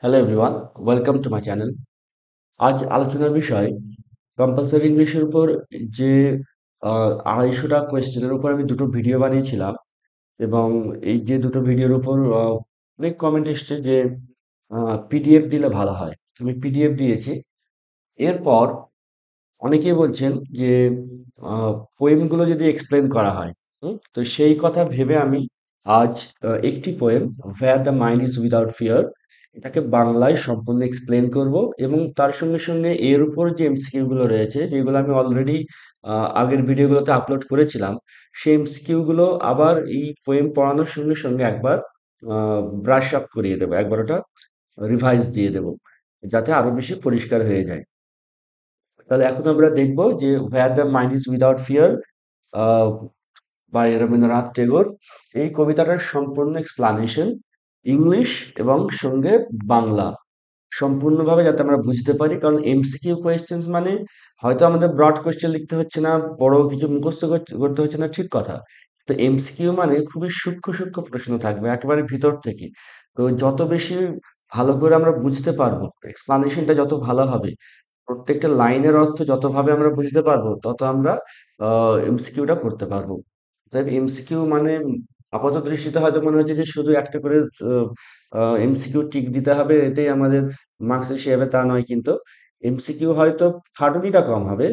Hello everyone, welcome to my channel. আজ আলোচনার বিষয় কম্পালসরি ইংলিশের উপর যে 250টা কোয়েশ্চেনের উপর আমি দুটো ভিডিও বানিয়েছিলাম এবং এই যে দুটো ভিডিওর উপর অনেক কমেন্ট এসছে যে পিডিএফ দিলে ভালো হয়। আমি পিডিএফ দিয়েছি। এরপর অনেকেই বলছেন যে পোয়েমগুলো যদি এক্সপ্লেন করা হয়। তো সেই কথা ভেবে আমি আজ একটি poem, where the mind is without fear, এটাকে বাংলায় সম্পূর্ণ এক্সপ্লেন করব এবং তার সঙ্গে সঙ্গে এর উপর যে এমসিকিউ গুলো রয়েছে, যেগুলো আমি অলরেডি আগের ভিডিওগুলোতে আপলোড করেছিলাম, সেই এমসিকিউ গুলো আবার এই পোয়েম পড়ানোর সঙ্গে সঙ্গে একবার ব্রাশ আপ করিয়ে দেবো, একবার ওটা রিভাইজ দিয়ে দেবো, যাতে আরো বেশি পরিষ্কার হয়ে যায়। তাহলে এখন আমরা দেখব যে where the mind is without fear by Rabindranath Tagore. এই কবিতাটার সম্পূর্ণ এক্সপ্লানেশন ইংলিশ এবং সঙ্গে বাংলা সম্পূর্ণভাবে যাতে আমরা বুঝতে পারি, কারণ এমসিকিউ কোয়েশ্চেন্স মানে হয়তো আমাদের ব্রড কোয়েশ্চেন লিখতে হচ্ছে না, বড় কিছু মুখস্থ করতে হচ্ছে না, ঠিক কথা। তো এমসিকিউ মানে খুবই সূক্ষ্ম সূক্ষ্ম প্রশ্ন থাকবে একেবারে ভিতর থেকে। তো যত বেশি ভালো করে আমরা বুঝতে পারবো, এক্সপ্লানেশনটা যত ভালো হবে, প্রত্যেকটা লাইনের অর্থ যতভাবে আমরা বুঝতে পারবো, তত আমরা এমসিকিউটা করতে পারবো। তাই এমসিকিউ মানে আপাত দৃষ্টিতে হয়তো মনে হচ্ছে যে শুধু একটা করে এমসিকিউ টিক দিতে হবে, এতেই আমাদের মার্কস এসে যাবে, তা নয় কিন্তু। এমসিকিউ হয়তো খাটুনিটা কম হবে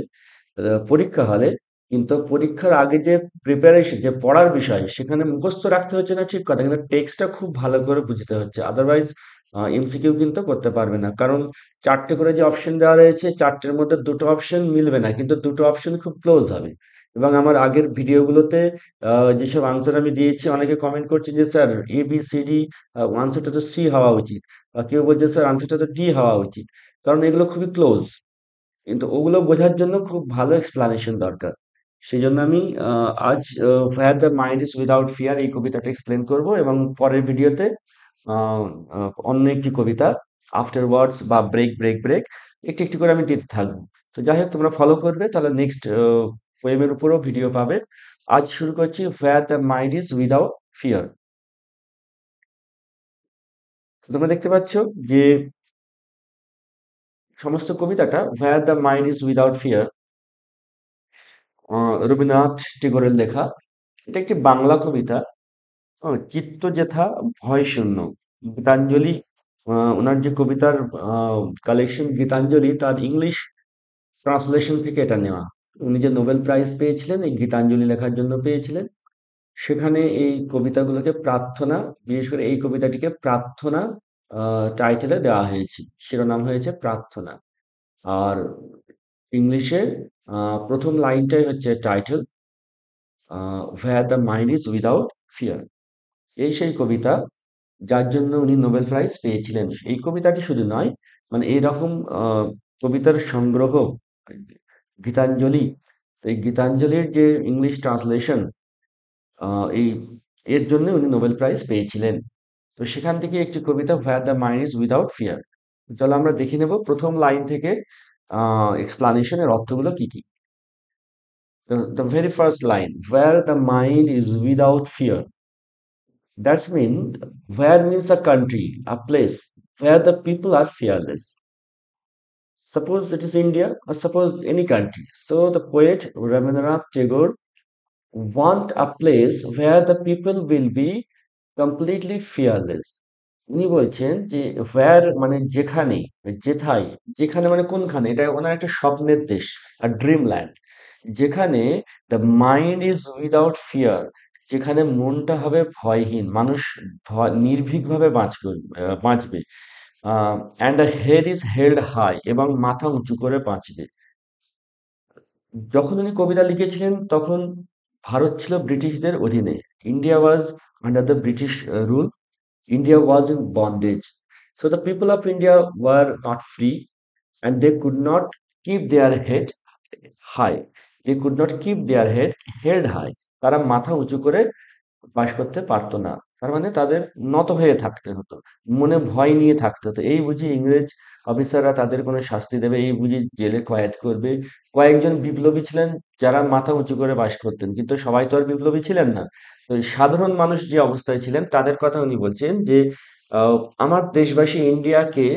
পরীক্ষা হলে, কিন্তু পরীক্ষার আগে যে প্রিপারেশন, যে পড়ার বিষয়, সেখানে মুখস্থ রাখতে হচ্ছে না, ঠিক কথা, কিন্তু টেক্সটটা খুব ভালো করে বুঝতে হচ্ছে। আদারওয়াইজ এমসিকিউ কিন্তু করতে পারবে না, কারণ চারটে করে যে অপশন দেওয়া রয়েছে, চারটের মধ্যে দুটো অপশন মিলবে না, কিন্তু দুটো অপশন খুব ক্লোজ হবে। এবং আমার আগের ভিডিওগুলোতে যেসব আনসার আমি দিয়েছি, অনেকে কমেন্ট করছে যে sir A B C D, আনসারটা তো সি হওয়া উচিত, বা কেউ বলছে স্যার আনসারটা তো ডি হওয়া উচিত, কারণ এগুলো খুবই ক্লোজ। কিন্তু ওগুলো বোঝার জন্য খুব ভালো এক্সপ্লানেশন দরকার। সেই জন্য আমি আজ হোয়ার the mind is without fear এই কবিতাটা এক্সপ্লেন করব, এবং পরের ভিডিওতে অন্য একটি কবিতা, আফটার ওয়ার্ডস বা ব্রেক ব্রেক ব্রেক, একটু একটু করে আমি দিতে থাকবো। তো যাই হোক, তোমরা ফলো করবে, তাহলে নেক্সট পোয়েমের উপরও ভিডিও পাবে। আজ শুরু করছি where the mind is without fear. তোমরা দেখতে পাচ্ছ যে সমস্ত কবিতাটা where the mind is without fear, Rabindranath টেগোরের লেখা। এটা একটি বাংলা কবিতা। চিত্ত যেথা ভয় শূন্য, গীতাঞ্জলি। ওনার যে কবিতার কালেকশন গীতাঞ্জলি, তার ইংলিশ ট্রান্সলেশন থেকে এটা নেওয়া। উনি যে নোবেল প্রাইজ পেয়েছিলেন এই গীতাঞ্জলি লেখার জন্য পেয়েছিলেন, সেখানে এই কবিতাগুলোকে প্রার্থনা, বিশেষ করে এই কবিতাটিকে প্রার্থনা টাইটেলে দেওয়া হয়েছে, শিরোনাম হয়েছে প্রার্থনা। আর ইংলিশে প্রথম লাইনটাই হচ্ছে title, where the mind is without fear. এই সেই কবিতা যার জন্য উনি নোবেল প্রাইজ পেয়েছিলেন। এই কবিতাটি শুধু নয়, মানে এইরকম কবিতার সংগ্রহ গীতাঞ্জলি। এই গীতাঞ্জলির যে ইংলিশ ট্রান্সলেশন, এই এর জন্য উনি নোবেল প্রাইজ পেয়েছিলেন। তো সেখান থেকে একটি কবিতা, where the mind is without fear. চলো আমরা দেখে নেব প্রথম লাইন থেকে এক্সপ্লানেশনের অর্থগুলো কি কি। The very first line, where the mind is without fear. That's mean, where means a country, a place where the people are fearless. Suppose it is India, or suppose any country. So the poet Rabindranath Tagore want a place where the people will be completely fearless. উনি বলছেন যে where মানে যেখানে, যেথায়, যেখানে মানে কোনখানে, এটা ওনার একটা স্বপ্নের দেশ, আর ড্রিম ল্যান্ড, যেখানে the mind is without fear, যেখানে মনটা হবে ভয়হীন, মানুষ নির্ভীকভাবে বাঁচবে, and the head is held high, এবং মাথা উঁচু করে বাঁচবে। যখন উনি কবিতা লিখেছিলেন তখন ভারত ছিল ব্রিটিশদের অধীনে। India was under the British rule. India was in bondage. So the people of India were not free, and they could not keep their head high. They could not keep their head held high. তারা মাথা উঁচু করে বাস করতে পারতো না। তার মানে তাদের নত হয়ে থাকতে হতো, মনে ভয় নিয়ে থাকতে হতো। এই বুঝি ইংরেজ অফিসাররা তাদের কোনো শাস্তি দেবে, এই বুঝি জেলে কয়েদ করবে। কয়েকজন বিপ্লবী ছিলেন যারা মাথা উঁচু করে বাস করতেন, কিন্তু সবাই তো আর বিপ্লবী ছিলেন না। তো এই সাধারণ মানুষ যে অবস্থায় ছিলেন তাদের কথা উনি বলছেন যে আমার দেশবাসী ইন্ডিয়াকে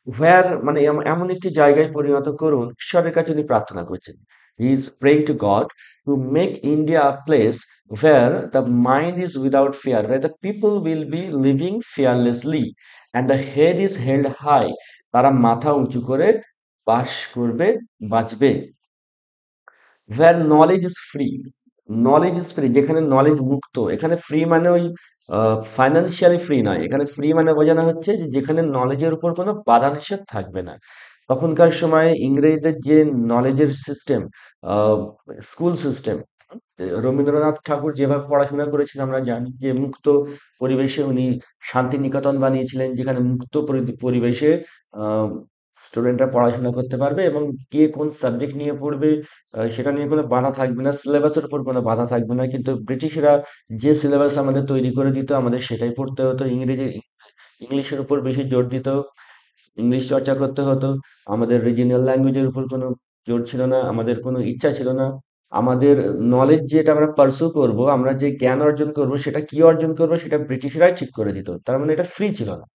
হোয়ার মানে এমন একটি জায়গায় পরিণত করুন, ঈশ্বরের কাছে উনি প্রার্থনা করছেন। He is praying two god to make India a place where the mind is without fear, where the people will be living fearlessly and the head is held high, তারা মাথা উঁচু করে বাস করবে, বাঁচবে। where knowledge is free, knowledge is free, যেখানে knowledge মুক্ত। এখানে free মানে ওই ফাইন্যান্সিয়ালি ফ্রি নয়, এখানে ফ্রি মানে বোঝানো হচ্ছে যে যেখানে নলেজের উপর কোনো বাধা নিষেধ থাকবে না। তখনকার সময়ে ইংরেজদের যে নলেজের সিস্টেম, স্কুল সিস্টেম, রবীন্দ্রনাথ ঠাকুর যেভাবে পড়াশোনা করেছিলেন আমরা জানি, যে মুক্ত পরিবেশে উনি শান্তিনিকেতন বানিয়েছিলেন, যেখানে মুক্ত পরিবেশে স্টুডেন্টরা পড়াশোনা করতে পারবে এবং কে কোন সাবজেক্ট নিয়ে পড়বে সেটা নিয়ে কোনো বাধা থাকবে না, সিলেবাসের উপর কোনো বাধা থাকবে না। কিন্তু ব্রিটিশরা যে সিলেবাস আমাদের তৈরি করে দিত, আমাদের সেটাই পড়তে হতো। ইংলিশের উপর বেশি জোর দিত, ইংলিশ চর্চা করতে হতো। আমাদের রিজিনাল ল্যাঙ্গুয়েজের উপর কোনো জোর ছিল না, আমাদের কোনো ইচ্ছা ছিল না। আমাদের নলেজ যেটা আমরা পার্সু করব, আমরা যে জ্ঞান অর্জন করব, সেটা কি অর্জন করব সেটা ব্রিটিশরাই ঠিক করে দিত। তার মানে এটা ফ্রি ছিল না।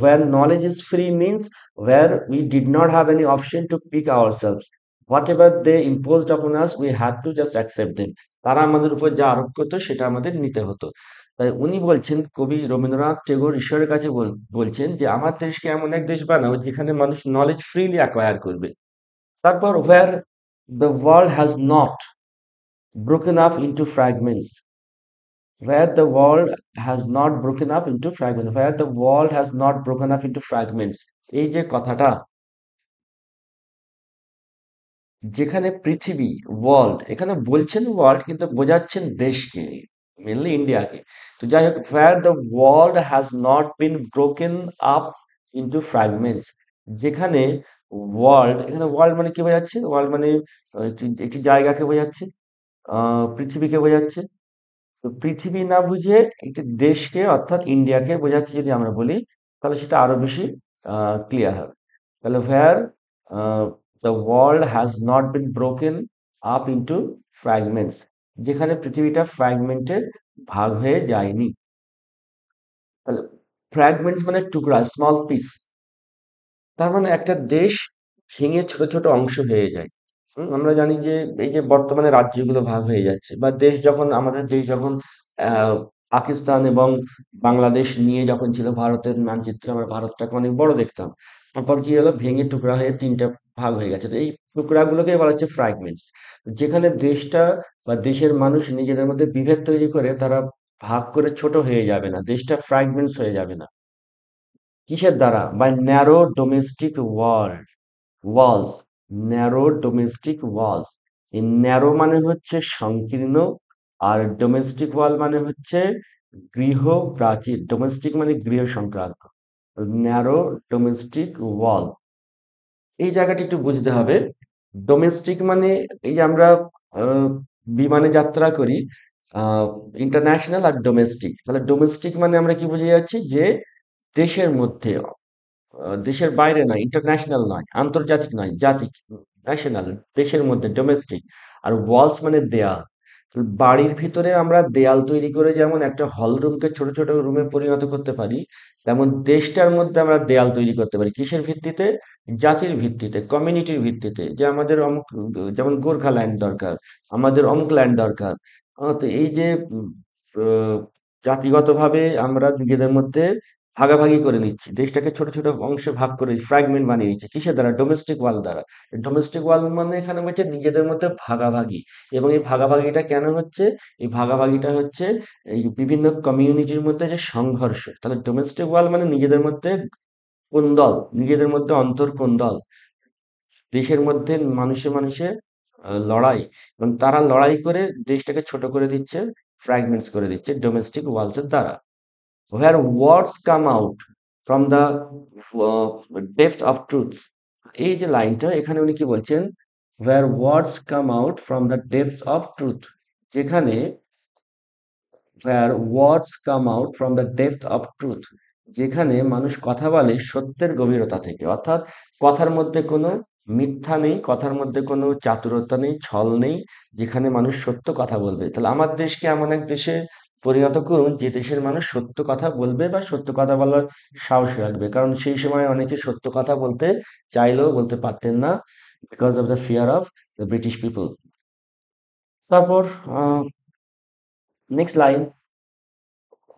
Where knowledge is free means where we did not have any option to pick ourselves, whatever they imposed upon us we had to just accept them. তারা আমাদের উপর যা আরোপ করতো সেটা আমাদের নিতে হতো। তাই উনি বলছেন, কবি রবীন্দ্রনাথ টেগোর ঈশ্বরের কাছে বলছেন যে আমার দেশকে এমন এক দেশ বানাও যেখানে মানুষ নলেজ ফ্রিলি অ্যাকোয়ার করবে। তারপর where the world has not broken up into fragments, where the world has not broken up into fragments, where the world has not broken up into fragments, এই যে কথাটা, যেখানে পৃথিবী, ওয়ার্ল্ড, এখানে বলছেন world কিন্তু বোঝাচ্ছেন দেশকে, মেনলি ইন্ডিয়াকে। তো যাই হোক, where the world has not been broken up into fragments, যেখানে ওয়ার্ল্ড, এখানে ওয়ার্ল্ড মানে কি বোঝাচ্ছে? ওয়ার্ল্ড মানে একটি জায়গাকে বোঝাচ্ছে, পৃথিবীকে বোঝাচ্ছে। তো পৃথিবী না বুঝে একটি দেশকে অর্থাৎ ইন্ডিয়াকে বোঝাচ্ছে যদি আমরা বলি, তাহলে সেটা আরো বেশি ক্লিয়ার হবে। তাহলে where the world has not been broken up into fragments, যেখানে পৃথিবীটা ফ্র্যাগমেন্টে ভাগ হয়ে যায়নি। তাহলে ফ্র্যাগমেন্টস মানে টুকরা, স্মল পিস। তার মানে একটা দেশ ভেঙে ছোট ছোট অংশ হয়ে যায়। আমরা জানি যে এই যে বর্তমানে রাজ্যগুলো ভাগ হয়ে যাচ্ছে, বা দেশ যখন, আমাদের দেশ যখন পাকিস্তান এবং বাংলাদেশ নিয়ে যখন ছিল, ভারতের মানচিত্রে আমরা ভারতটাকে অনেক বড় দেখতাম। তারপর কি হলো, ভেঙে টুকরা হয়ে তিনটা ভাগ হয়ে গেছে। তো এই টুকরাগুলোকে বলা হচ্ছে ফ্র্যাগমেন্টস। যেখানে দেশটা বা দেশের মানুষ নিজেদের মধ্যে বিভেদ তৈরি করে, তারা ভাগ করে ছোট হয়ে যাবে না, দেশটা ফ্র্যাগমেন্টস হয়ে যাবে না। কিসের দ্বারা? By narrow domestic walls, narrow domestic walls. এই ন্যারো মানে হচ্ছে সংকীর্ণ, আর ডোমেস্টিক ওয়াল মানে হচ্ছে গৃহ প্রাচীর। ডোমেস্টিক মানে গৃহ সংক্রান্ত, ন্যারো ডোমেস্টিক ওয়াল, এই জায়গাটা একটু বুঝতে হবে। ডোমেস্টিক মানে এই যে আমরা আহ, বিমানে যাত্রা করি, ইন্টারন্যাশনাল আর ডোমেস্টিক। তাহলে ডোমেস্টিক মানে আমরা কি বুঝে যাচ্ছি, যে দেশের মধ্যে, দেশের বাইরে নয়, ইন্টারন্যাশনাল নয়, আন্তর্জাতিক নয়, জাতিক, ন্যাশনাল, দেশের মধ্যে, ডোমেস্টিক। আর ওয়ালস মানে দেয়াল। তো বাড়ির ভিতরে আমরা দেয়াল তৈরি করে যেমন একটা হল রুমকে ছোট ছোট রুমে পরিণত করতে পারি, তেমন দেশটার মধ্যে আমরা দেয়াল তৈরি করতে পারি। কিসের ভিত্তিতে? জাতির ভিত্তিতে, কমিউনিটির ভিত্তিতে, যে আমাদের অমুক, যেমন গোর্খা ল্যান্ড দরকার, আমাদের অমুক ল্যান্ড দরকার। তো এই যে আহ, জাতিগতভাবে আমরা নিজেদের মধ্যে ভাগাভাগি করে নিচ্ছি, দেশটাকে ছোট ছোট অংশে ভাগ করে ফ্র্যাগমেন্ট বানিয়ে নিচ্ছে। কিসের দ্বারা? ডোমেস্টিক ওয়াল দ্বারা। ডোমেস্টিক ওয়াল মানে এখানে হচ্ছে নিজেদের মধ্যে ভাগাভাগি। এবং এই ভাগাভাগিটা কেন হচ্ছে? এই ভাগাভাগিটা হচ্ছে এই বিভিন্ন কমিউনিটির মধ্যে যে সংঘর্ষ। তাহলে ডোমেস্টিক ওয়াল মানে নিজেদের মধ্যে কোন্দল, নিজেদের মধ্যে অন্তর্কোন্দল, দেশের মধ্যে মানুষে মানুষে লড়াই, এবং তারা লড়াই করে দেশটাকে ছোট করে দিচ্ছে, ফ্র্যাগমেন্টস করে দিচ্ছে ডোমেস্টিক ওয়ালসের দ্বারা। where words come out from the depth of truth, এই যে লাইনটা, এখানে উনি কি বলছেন? where words come out from the depths of truth, যেখানে where words come out from the depth of truth, যেখানে মানুষ কথা বলে সত্যের গভীরতা থেকে, অর্থাৎ কথার মধ্যে কোনো মিথ্যা নেই, কথার মধ্যে কোনো চাতুরতা নেই, ছল নেই, যেখানে মানুষ সত্য কথা বলবে। তাহলে আমার দেশকে এমন এক দেশে পরিণত করুন যে দেশের মানুষ সত্য কথা বলবে বা সত্য কথা বলার সাহস রাখবে। কারণ সেই সময় অনেকে সত্য কথা বলতে চাইলেও বলতে পারতেন না, because of the fear of the British people. তারপর next line,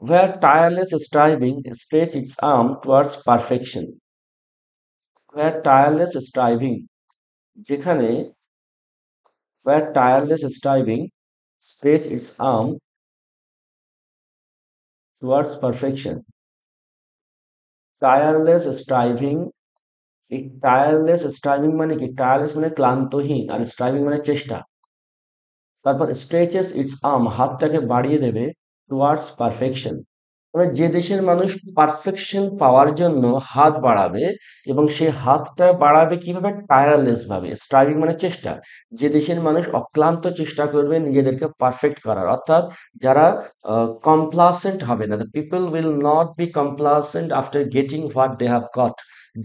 where tireless striving stretch its arm towards perfection. where tireless striving যেখানে where tireless striving stretch its arm towards perfection. tireless striving, এই tireless striving মানে কি? tireless মানে ক্লান্তহীন, আর striving মানে চেষ্টা। তারপর stretches its arm, হাতটাকে বাড়িয়ে দেবে, towards perfection, মানে যে দেশের মানুষ পারফেকশন পাওয়ার জন্য হাত বাড়াবে, এবং সে হাতটা বাড়াবে কিভাবে? টায়ারলেস ভাবে। স্ট্রাইভিং মানে চেষ্টা। যে দেশের মানুষ অক্লান্ত চেষ্টা করবে নিজেদেরকে পারফেক্ট করার, অর্থাৎ যারা কমপ্লাসেন্ট হবে না। The people will not be complacent after getting what they have got.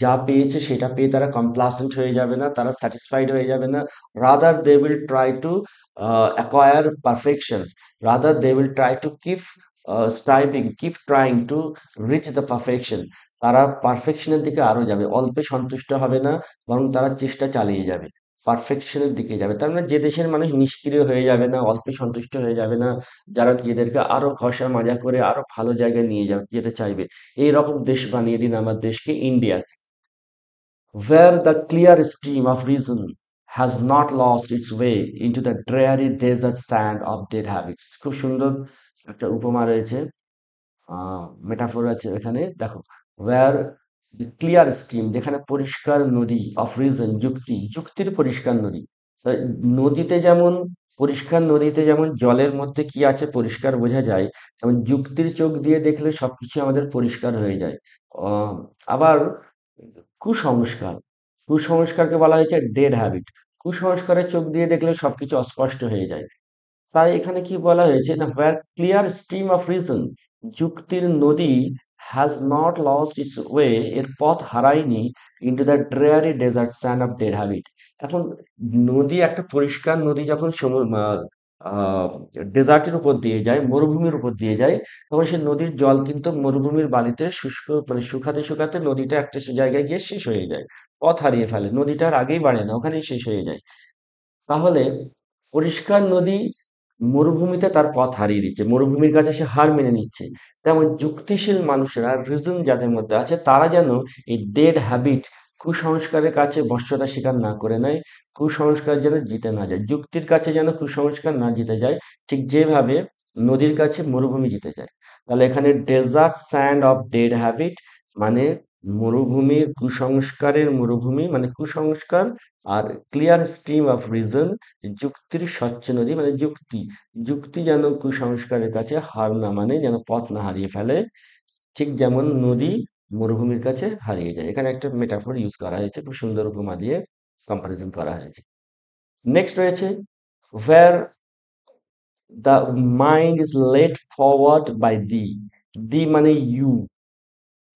যা পেয়েছে সেটা পেয়ে তারা কমপ্লাসেন্ট হয়ে যাবে না, তারা স্যাটিসফাইড হয়ে যাবে না। Rather they will try to acquire perfection, rather they will try to keep striving, keep trying to reach the perfection. তারা পারফেকশনের দিকে আরো যাবে, অল্পে সন্তুষ্ট হবে না, বরং তারা চেষ্টা চালিয়ে যাবে, পারফেকশনের দিকে যাবে। তার মানে যে দেশের মানুষ নিষ্ক্রিয় হয়ে যাবে না, অল্পে সন্তুষ্ট হয়ে যাবে না, যারা নিজেদেরকে আরো ঘষা মাজা করে আরো ভালো জায়গায় নিয়ে যেতে চাইবে, এই রকম দেশ বানিয়ে দিন আমার দেশকে, India. Where the clear stream of reason has not lost its way into the dreary desert sand of dead habits. খুব সুন্দর একটা উপমা রয়েছে, মেটাফোর আছে এখানে, দেখো। ওয়্যার ক্লিয়ার স্ট্রিম, যেখানে পরিষ্কার নদী, অফ রিজন যুক্তির পরিষ্কার নদী। তা নদীতে যেমন, পরিষ্কার নদীতে যেমন জলের মধ্যে কি আছে পরিষ্কার বোঝা যায়, তেমন যুক্তির চোখ দিয়ে দেখলে সবকিছু আমাদের পরিষ্কার হয়ে যায়। আহ, আবার কুসংস্কার, কুসংস্কারকে বলা হয়েছে ডেড হ্যাবিট। কুসংস্কারের চোখ দিয়ে দেখলে সবকিছু অস্পষ্ট হয়ে যায়। তাই এখানে কি বলা হয়েছে না, where clear stream of reason, যুক্তির নদী, has not lost its way, এর পথ হারায়নি, into the dreary desert sand of dead habit। এখন নদী, একটা পরিষ্কার নদী যখন ডেজার্টের উপর দিয়ে যায়, মরুভূমির উপর দিয়ে যায়, তখন সেই নদীর জল কিন্তু মরুভূমির বালিতে শুষ্ক, মানে শুকাতে শুকাতে নদীটা একটা জায়গায় গিয়ে শেষ হয়ে যায়, পথ হারিয়ে ফেলে, নদীটা আর আগেই বাড়ে না, ওখানেই শেষ হয়ে যায়। তাহলে পরিষ্কার নদী মরুভূমিতে তার পথ হারিয়ে দিচ্ছে, মরুভূমির কাছে সে হার মেনে নিচ্ছে। তেমন যুক্তিশীল মানুষেরা, রিজন যাদের মধ্যে আছে, তারা যেন এই ডেড হ্যাবিট, কুসংস্কারের কাছে বশ্যতা স্বীকার না করে নেয়, কুসংস্কার যেন জিতে না যায়, যুক্তির কাছে যেন কুসংস্কার না জিতে যায়, ঠিক যেভাবে নদীর কাছে মরুভূমি জিতে যায়। তাহলে এখানে desert sand of dead habit মানে মরুভূমির, কুসংস্কারের মরুভূমি মানে কুসংস্কার, আর ক্লিয়ার স্ট্রিম অফ রিজন, যুক্তির স্বচ্ছ নদী মানে যুক্তি, যুক্তি যেন কুসংস্কারের কাছে হার না মানে, যেন পথ না হারিয়ে ফেলে, ঠিক যেমন নদী মরুভূমির কাছে হারিয়ে যায়। এখানে একটা মেটাফোর ইউজ করা হয়েছে, খুব সুন্দর উপমা দিয়ে কম্পারিজন করা হয়েছে। নেক্সট রয়েছে where the mind is led forward by thee, দি মানে ইউ,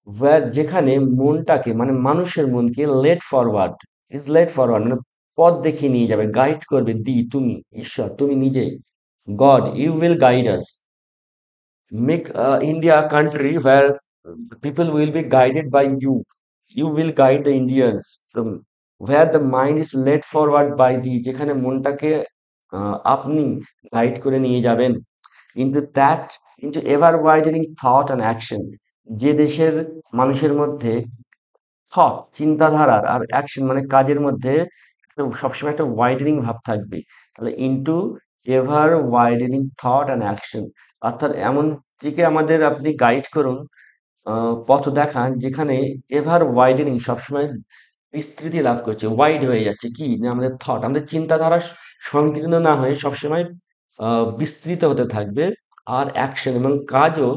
where যেখানে মনটাকে মানে মানুষের মনকে led forward, is led forward মানে পথ দেখিয়ে নিয়ে যাবে, গাইড করবে, দি তুমি, ঈশ্বর তুমি নিজে, God you will guide us, make India a country where people will be guided by you, you will guide the Indians from, where the mind is led forward by thee, যেখানে মনটাকে আপনি guide করে নিয়ে যাবেন, into that, into ever widening thought and action, যে দেশের মানুষের মধ্যে থট চিন্তাধারার আর অ্যাকশন মানে কাজের মধ্যে সবসময় একটা ওয়াইডেনিং ভাব থাকবে। তাহলে into ever widening thought and action, অর্থাৎ এমন দিকে আমাদের আপনি গাইড করুন, পথ দেখান, যেখানে এভার ওয়াইডেনিং সবসময় বিস্তৃতি লাভ করছে, ওয়াইড হয়ে যাচ্ছে, কি যে আমাদের থট, আমাদের চিন্তাধারা সংকীর্ণ না হয়ে সবসময় বিস্তৃত হতে থাকবে, আর অ্যাকশন এবং কাজও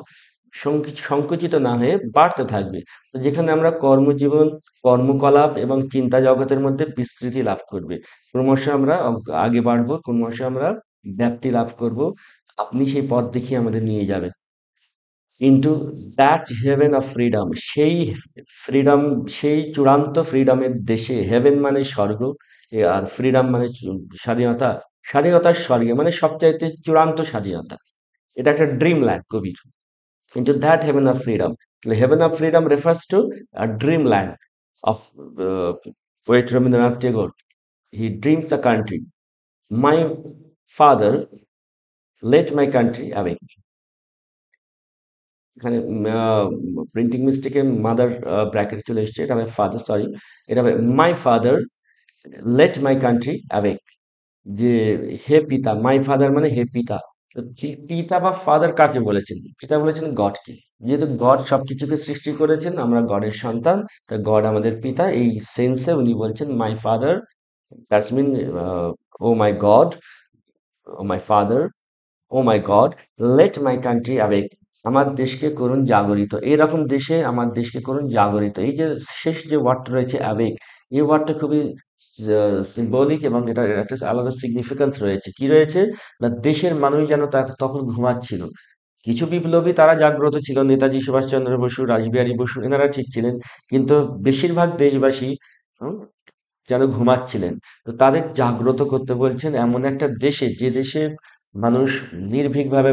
সংকুচিত না হয়ে বাড়তে থাকবে। তো যেখানে আমরা কর্মজীবন, কর্মকলাপ এবং চিন্তা জগতের মধ্যে বিস্তৃতি লাভ করবে, ক্রমশ আমরা আগে বাড়বো, ক্রমশ আমরা ব্যাপ্তি লাভ করব। আপনি সেই পথ দেখিয়ে আমাদের নিয়ে যাবেন। Into that heaven of freedom, সেই ফ্রিডম, সেই চূড়ান্ত ফ্রিডমের দেশে। হেভেন মানে স্বর্গ, আর ফ্রিডম মানে স্বাধীনতা। স্বাধীনতার স্বর্গে মানে সবচাইতে চূড়ান্ত স্বাধীনতা। এটা একটা dream land Kabir. Into that heaven of freedom, haven of freedom refers two dream land of poet Rabindranath Tagore. He dreams the country, my father let my country away. এখানে প্রিন্টিং মিস্টেকে মাদার ব্র্যাকেট চলে এসছে, এটা হবে ফাদার, সরি, এটা হবে মাই father let my country awake. যে হে পিতা, my father মানে হে পিতা। তো পিতা বা ফাদার কাকে বলেছেন? পিতা বলেছেন গডকে। যেহেতু গড সবকিছুকে সৃষ্টি করেছেন, আমরা গডের সন্তান, তা গড আমাদের পিতা, এই সেন্সে উনি বলছেন my father, that's mean O my God, O my father, O my God, let my country awake, আমার দেশকে করুন জাগরিত। এরকম দেশে আমার দেশকে করুন জাগরিত। এই যে শেষ যে ওয়ার্ডটা রয়েছে অ্যাওয়েক, এই ওয়ার্ডটা খুবই সিম্বলিক এবং এটা একটা আলাদা সিগনিফিকেন্স রয়েছে। কি রয়েছে না, দেশের মানুষ যেন তখন ঘুমাচ্ছিল। কিছু বিপ্লবী তারা জাগ্রত ছিল, নেতাজি সুভাষচন্দ্র বসু, রাসবিহারী বসু, এনারা ঠিক ছিলেন, কিন্তু বেশিরভাগ দেশবাসী হুম, যেন ঘুমাচ্ছিলেন। তো তাদের জাগ্রত করতে বলছেন এমন একটা দেশে, যে দেশে মানুষ নির্ভীকভাবে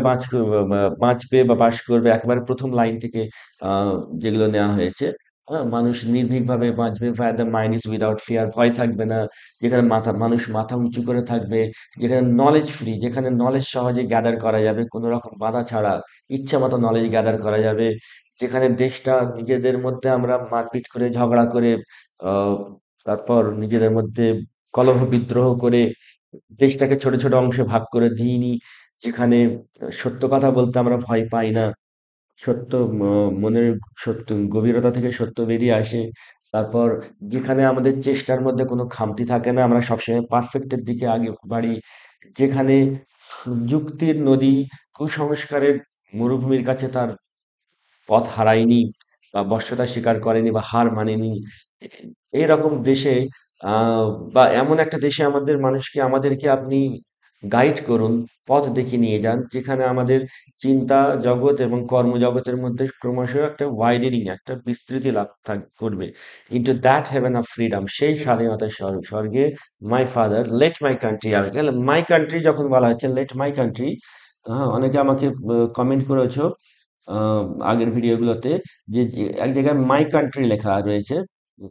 বাঁচবে বা বাস করবে। একেবারে প্রথম লাইন থেকে আহ, যেগুলো নেওয়া হয়েছে, হ্যাঁ, মানুষ নির্ভীকভাবে বাঁচবে, fire the mind is without fear, ভয় থাকবে না, যেখানে মানুষ মাথা উঁচু করে থাকবে, যেখানে নলেজ ফ্রি, যেখানে নলেজ সহজে গ্যাদার করা যাবে কোনো রকম বাধা ছাড়া, ইচ্ছা মতো নলেজ গ্যাদার করা যাবে, যেখানে দেশটা নিজেদের মধ্যে আমরা মারপিট করে, ঝগড়া করে, আহ তারপর নিজেদের মধ্যে কলহ বিদ্রোহ করে দেশটাকে ছোট ছোট অংশে ভাগ করে দিইনি, যেখানে সত্য কথা বলতে আমরা ভয় পাই না, সত্য মনের সত্য গভীরতা থেকে সত্য বেরিয়ে আসে। তারপর যেখানে আমাদের চেষ্টার মধ্যে কোনো খামতি থাকে না, আমরা সবসময় পারফেক্টের দিকে আগে বাড়ি, যেখানে যুক্তির নদী কুসংস্কারের মরুভূমির কাছে তার পথ হারায়নি বা বশ্যতা স্বীকার করেনি বা হার মানেনি। এইরকম দেশে বা এমন একটা দেশে আমাদের মানুষকে, আমাদেরকে আপনি গাইড করুন, পথ দেখিয়ে নিয়ে যান, যেখানে আমাদের চিন্তা জগৎ এবং কর্মজগতের মধ্যে ক্রমশ একটা ওয়াইডেনিং, একটা বিস্তৃতি লাভ করবে। Into that heaven of freedom, সেই স্বাধীনতার স্বর্গে। My father let my country, আর মাই কান্ট্রি যখন বলা হচ্ছে, লেট মাই কান্ট্রি, হ্যাঁ, অনেকে আমাকে কমেন্ট করেছো আহ, আগের ভিডিওগুলোতে, যে এক জায়গায় মাই কান্ট্রি লেখা রয়েছে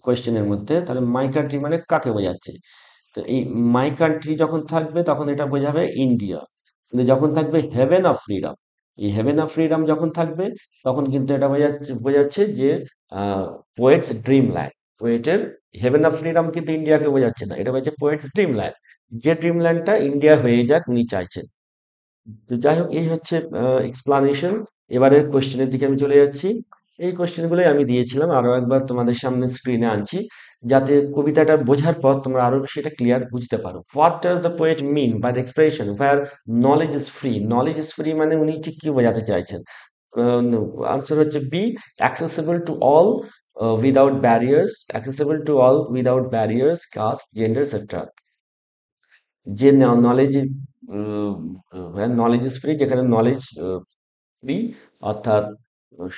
কোয়েশ্চেনের মধ্যে, তাহলে মাই কান্ট্রি মানে কাকে বোঝাচ্ছে? তো এই মাই কান্ট্রি যখন থাকবে তখন এটা বোঝাবে ইন্ডিয়া। কিন্তু যখন থাকবে হেভেন অফ ফ্রিডম, এই হেভেন অফ ফ্রিডম যখন থাকবে, তখন কিন্তু এটা বোঝাচ্ছে যে পোয়েটস ড্রিম ল্যান্ড। পোয়েটের হেভেন অফ ফ্রিডম কিন্তু ইন্ডিয়াকে বোঝাচ্ছে না, এটা বলছে পোয়েটস ড্রিম ল্যান্ড, যে ড্রিম ল্যান্ডটা ইন্ডিয়া হয়ে যাক উনি চাইছেন। তো যাই হোক, এই হচ্ছে এক্সপ্লানেশন। এবারে কোশ্চেনের দিকে আমি চলে যাচ্ছি। এই কোশ্চেনগুলোই আমি দিয়েছিলাম, আরো একবার তোমাদের সামনে স্ক্রিনে আনছি, যাতে কবিতাটা বোঝার পর তোমরা আরো বেশি এটা ক্লিয়ার বুঝতে পারো। What does the poet mean by the expression where knowledge is free? Knowledge is free মানে উনি ঠিক কি বোঝাতে চাইছেন? আনসার হচ্ছে B, accessible to all without barriers, accessible to all without barriers, caste, gender, etcetera. যে নলেজ, নলেজ ইজ ফ্রি, যেখানে knowledge free, অর্থাৎ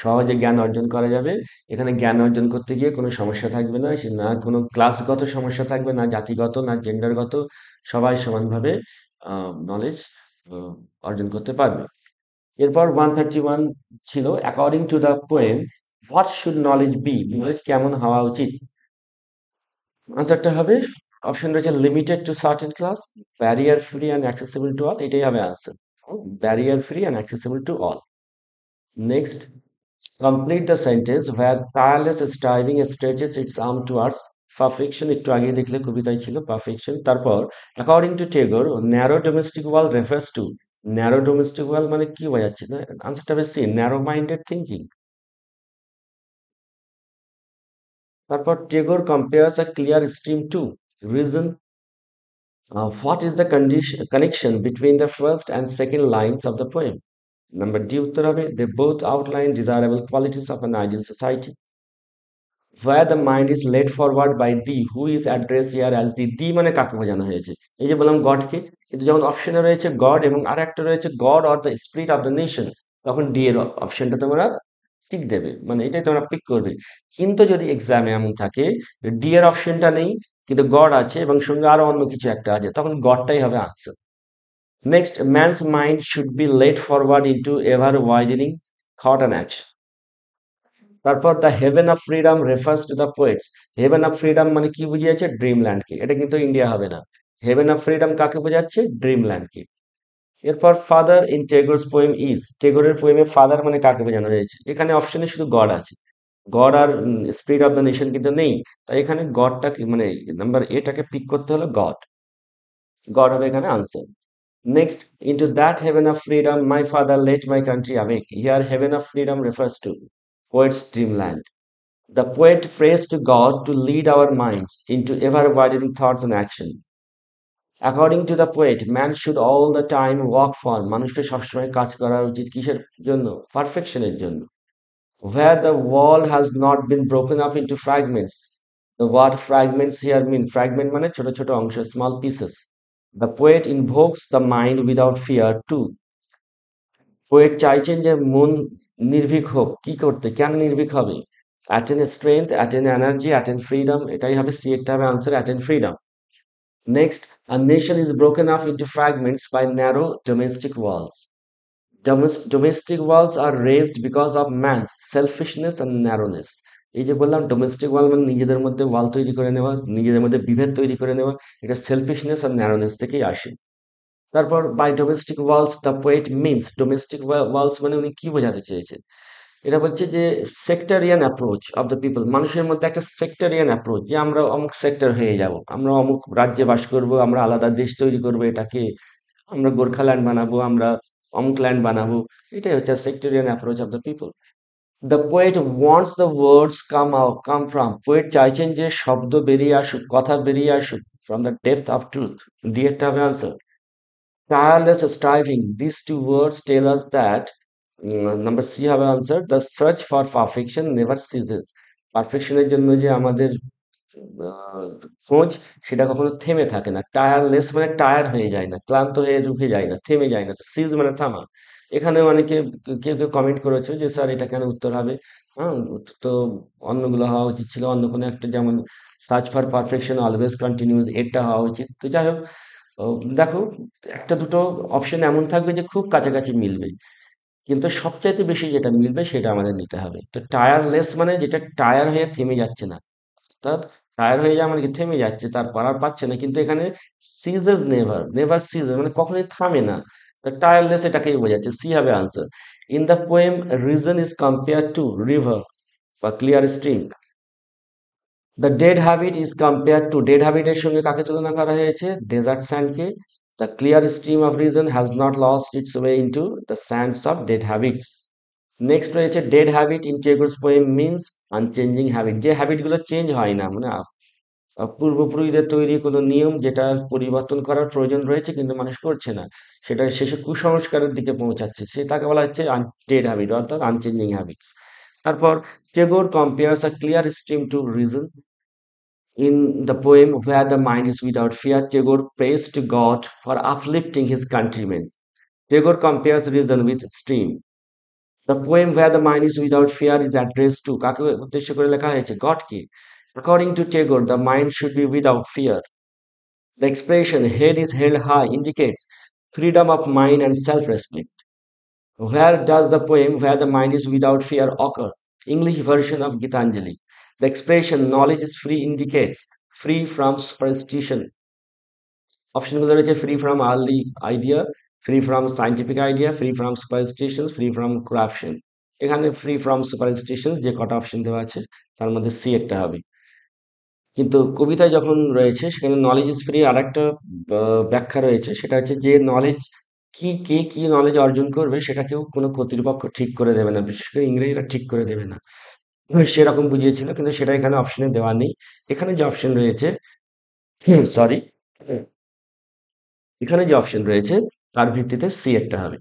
সহজে জ্ঞান অর্জন করা যাবে। এখানে জ্ঞান অর্জন করতে গিয়ে কোনো সমস্যা থাকবে না, সে না কোনো ক্লাসগত সমস্যা থাকবে, না জাতিগত, না জেন্ডারগত, সবাই সমানভাবে নলেজ অর্জন করতে পারবে। এরপর 131 ছিল, according to the poem what should knowledge be? Knowledge কেমন হওয়া উচিত? আনসারটা হবে, অপশন রয়েছে limited to certain class, barrier free and accessible to all, এটাই হবে answer. Barrier free and accessible to all. Next, complete the sentence where tireless striving stretches its arm towards perfection. একটু আগে দেখলে কবিতায় ছিল perfection। তারপর according to Tagore, narrow domestic wall refers to, narrow domestic wall মানে কি বোঝাচ্ছে? না, আনসারটা হবে সি, narrow minded thinking। তারপর Tagore compares a clear stream to reason. What is the connection between the first and second lines of the poem? Number D উত্তর হবে, they both outline desirable qualities of an ideal society. Where the mind is led forward by thee, who is addressed here as the thee মানে কাকে বোঝানো হয়েছে? এই যে বললাম গডকে, কিন্তু যখন অপশনে রয়েছে গড এবং আর একটা রয়েছে god or the spirit of the nation, তখন ডি এর অপশনটা তোমরা টিক দেবে, মানে এটাই তোমরা পিক করবে। কিন্তু যদি এক্সামে এমন থাকে ডি এর অপশনটা নেই কিন্তু গড আছে এবং সঙ্গে আরো অন্য কিছু একটা আছে, তখন গডটাই হবে answer. Next, man's mind should be led forward into ever widening thought and action. তারপর the heaven of freedom refers to the poet's. Heaven of freedom মানে কি বুঝিয়েছে? ড্রিমল্যান্ডকে। এটা কিন্তু ইন্ডিয়া হবে না। হেভেন অফ ফ্রিডম কাকে বোঝাচ্ছে? ড্রিমল্যান্ডকে। এরপর father in Tagore's poem is, টেগোরের পোয়েমে ফাদার মানে কাকে বোঝানো হয়েছে? এখানে অপশনে শুধু গড আছে, গড আর স্পিরিট অফ দ্য নেশন কিন্তু নেই। তাই এখানে গডটাকে মানে নাম্বার এটাকে পিক করতে হলো গড, গড হবে এখানে answer. Next, into that heaven of freedom my father let my country awake. Here heaven of freedom refers to poet's dreamland. The poet prays to God to lead our minds into ever widening thoughts and action. According to the poet, man should all the time walk for, মানুষকে সবসময় কাজ করা উচিত কিসের জন্য? পারফেকশনের জন্য। Where the wall has not been broken up into fragments. The word fragments here mean fragment মানে ছোট ছোট অংশ, small pieces. The poet invokes the mind without fear too. Poet চাইছেন যে মন নির্ভীক হোক, কি করতে, কেন নির্ভীক হবে? Attain strength, attain energy, attain freedom, এটাই হবে সি একটা হবে answer, attain freedom. Next, a nation is broken up into fragments by narrow domestic walls. Domestic walls are raised because of man's selfishness and narrowness. এই যে বললাম domestic ওয়াল মানে নিজেদের মধ্যে ওয়াল তৈরি করে নেওয়া, নিজেদের মধ্যে বিভেদ তৈরি করে নেওয়া, এটা সেলফিশনেস আর ন্যারোনেস থেকেই আসে। তারপর by domestic walls the poet means, domestic walls মানে উনি কি বোঝাতে চেয়েছেন? এটা বলছে যে sectarian approach of the people, মানুষের মধ্যে একটা সেক্টরিয়ান অ্যাপ্রোচ, যে আমরা অমুক সেক্টর হয়ে যাব, আমরা অমুক রাজ্যে বাস করব, আমরা আলাদা দেশ তৈরি করব, এটাকে আমরা গোর্খাল্যান্ড বানাবো, আমরা অমুক ল্যান্ড বানাবো। এটাই হচ্ছে sectarian approach of the people. The poet wants the words come from, poet চাইছেন যে শব্দ বেরিয়ে আসুক, কথা বেরিয়ে আসুক from the depth of truth. D একটা হবে answer. tireless striving. These two words tell us that number C হবে answer, the search for perfection never ceases. পারফেকশনের জন্য যে আমাদের আহ, খোঁজ, সেটা কখনো থেমে থাকে না। টায়ারলেস মানে টায়ার হয়ে যায় না, ক্লান্ত হয়ে রুখে যায় না, থেমে যায় না। তো সিজ মানে থামা। এখানে অনেকে কেউ কেউ কমেন্ট করেছে যে স্যার এটা কেন উত্তর হবে, হ্যাঁ, তো অন্যগুলো হওয়া উচিত ছিল, অন্য কোনো একটা, যেমন search for perfection always continues, এটা হওয়া উচিত। তো যাই হোক, দেখো, একটা দুটো অপশন এমন থাকবে যে খুব কাছাকাছি মিলবে, কিন্তু সবচাইতে বেশি যেটা মিলবে সেটা আমাদের নিতে হবে। তো টায়ারলেস মানে যেটা টায়ার হয়ে থেমে যাচ্ছে না, অর্থাৎ টায়ার হয়ে যাওয়া মানে কি থেমে যাচ্ছে, তার পারার পাচ্ছে না, কিন্তু এখানে সিজেস নেভার, নেভার সিজেস মানে কখনোই থামে না। টায়ারলেস এটাকেই বোঝাচ্ছে, সি হবে answer. In the poem reason is compare to river বা clear stream. The dead habit is compare to, dead হ্যাবিটের সঙ্গে কাকে তুলনা করা হয়েছে? ডেজার্ট স্যান্ডকে। The clear stream of reason has not lost its way into the sands of dead habits. Next রয়েছে dead habit in Tagore's poem means unchanging habit, যে হ্যাবিটগুলো চেঞ্জ হয় না, মানে পূর্বপুরুষদের তৈরি কোনো নিয়ম যেটা পরিবর্তন করার প্রয়োজন রয়েছে কিন্তু মানুষ করছে না, সেটা শেষে কুসংস্কারের দিকে পৌঁছাচ্ছে, সে তাকে বলা হচ্ছে ডেড হ্যাবিট অর্থাৎ আনচেঞ্জিং হ্যাবিটস। তারপর Tagore compares a clear stream to reason. In the poem Where the Mind is Without Fear, Tagore prays to God for uplifting his countrymen. Tagore compares reason with stream. The poem Where the Mind is Without Fear is addressed to, কাকে উদ্দেশ্য করে লেখা হয়েছে? গডকে। According to Tagore, the mind should be without fear. The expression head is held high indicates freedom of mind and self-respect. Where does the poem Where the Mind is Without Fear occur? English version of Gitanjali. The expression knowledge is free indicates free from superstition. অপশনগুলো রয়েছে free from early idea, free from scientific idea, free from superstition, free from corruption. এখানে free from superstition যে কটা option দেওয়া আছে তার মধ্যে C একটা হবে। কিন্তু কবিতায় যখন রয়েছে সেখানে নলেজ ইজ ফ্রি আর একটা ব্যাখ্যা রয়েছে, সেটা হচ্ছে যে নলেজ কি, কে কি নলেজ অর্জন করবে সেটা কেউ কোনো কর্তৃপক্ষ ঠিক করে দেবে না, বিশেষ করে ইংরেজিরা ঠিক করে দেবে না। সেরকম বুঝিয়েছিল কিন্তু সেটা এখানে অপশনে দেওয়া নেই। এখানে যে অপশন রয়েছে, সরি, এখানে যে অপশন রয়েছে তার ভিত্তিতে সি একটা হবে।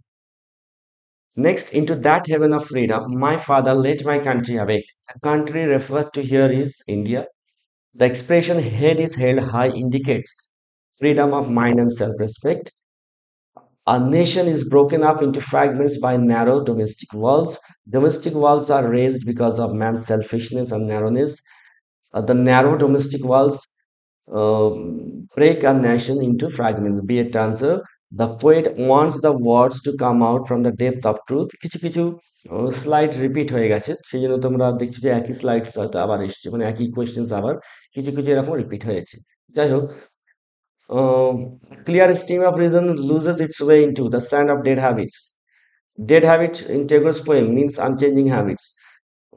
Next, into that heaven of freedom, my father let my country awake. The country referred to here is India. The expression head is held high indicates freedom of mind and self-respect. A nation is broken up into fragments by narrow domestic walls. Domestic walls are raised because of man's selfishness and narrowness. The narrow domestic walls break a nation into fragments. Be it answer. The poet wants the words to come out from the depth of truth. কিছু কিছু slide repeat হয়ে গেছে, সেই জন্য তোমরা দেখছো যে একই স্লাইডস হয়তো আবার এসছে, মানে একই কোয়েশ্চেন্স আবার কিছু কিছু এরকম রিপিট হয়েছে। যাই হোক, clear stream of reason loses its way into the sand of dead habits. Dead habits in Tagore's poem means unchanging habits.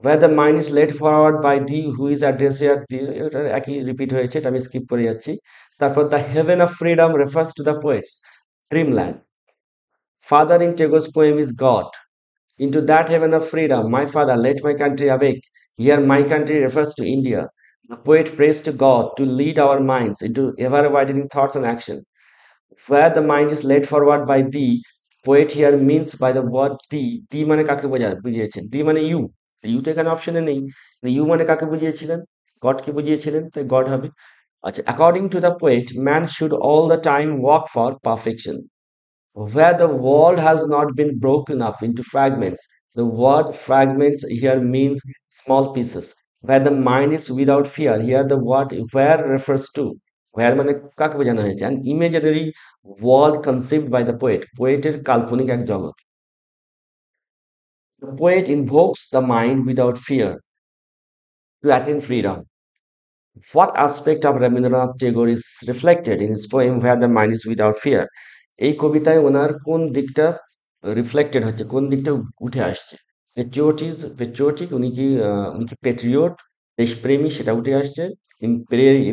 Where the mind is led forward by thee who is addressed at the এটা একই repeat হয়েছে, এটা আমি skip করে যাচ্ছি। তারপর the heaven of freedom refers to the poet's dreamland. Father in Tagore's poem is God. Into that heaven of freedom, my father, let my country awake. Here, my country refers to India. The poet prays to God to lead our minds into ever widening thoughts and action. Where the mind is led forward by thee, poet here means by the word thee. Thee মানে কাকে বুঝিয়েছেন? thee মানে you. You তো এখানে অপশনে নেই। You মানে কাকে বুঝিয়েছিলেন? গডকে বুঝিয়েছিলেন, তাই গড হবে। আচ্ছা, according to the poet, man should all the time walk for perfection. Where the world has not been broken up into fragments. The word fragments here means small pieces. Where the mind is without fear, here the word where refers to. Where মানে কাকে বোঝানো হয়েছে? An imaginary world conceived by the poet. পোয়েটের কাল্পনিক এক জগৎ। The poet invokes the mind without fear to attain freedom. What aspect of Rabindranath Tagore is reflected in his poem Where the Mind is Without Fear? এই কবিতায় ওনার কোন দিকটা reflected হচ্ছে, কোন দিকটা উঠে আসছে? পেট্রিয়টিক, উনি কি পেট্রিয়ট, দেশপ্রেমী, সেটা উঠে আসছে।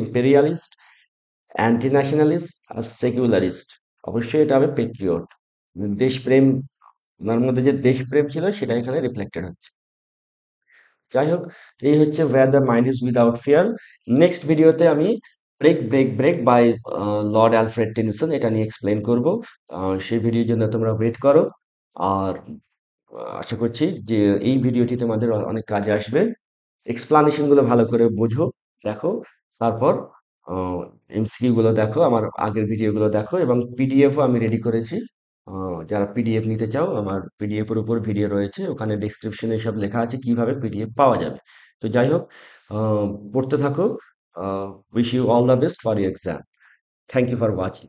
ইম্পেরিয়ালিস্ট, অ্যান্টি ন্যাশনালিস্ট আর সেকুলারিস্ট, অবশ্যই এটা হবে পেট্রিয়ট। দেশপ্রেম, ওনার মধ্যে যে দেশপ্রেম ছিল সেটা এখানে রিফ্লেক্টেড হচ্ছে। যাই হোক, এই হচ্ছে where the mind is without fear. Next ভিডিওতে আমি break break break by Lord Alfred Tennyson এটা নিয়ে এক্সপ্লেন করব। সেই ভিডিওর জন্য তোমরা ওয়েট করো। আর আশা করছি যে এই ভিডিওটি তোমাদের অনেক কাজে আসবে। এক্সপ্লানেশন গুলো ভালো করে বোঝো, দেখো, তারপর এমসিকিউ গুলো দেখো, আমার আগের ভিডিও গুলো দেখো, এবং পিডিএফও আমি রেডি করেছি। যারা পিডিএফ নিতে চাও, আমার পিডিএফ এর উপর ভিডিও রয়েছে, ওখানে ডেসক্রিপশনে সব লেখা আছে কিভাবে পিডিএফ পাওয়া যাবে। তো যাই হোক, আহ, পড়তে থাকো। Wish you all the best for your exam. Thank you for watching.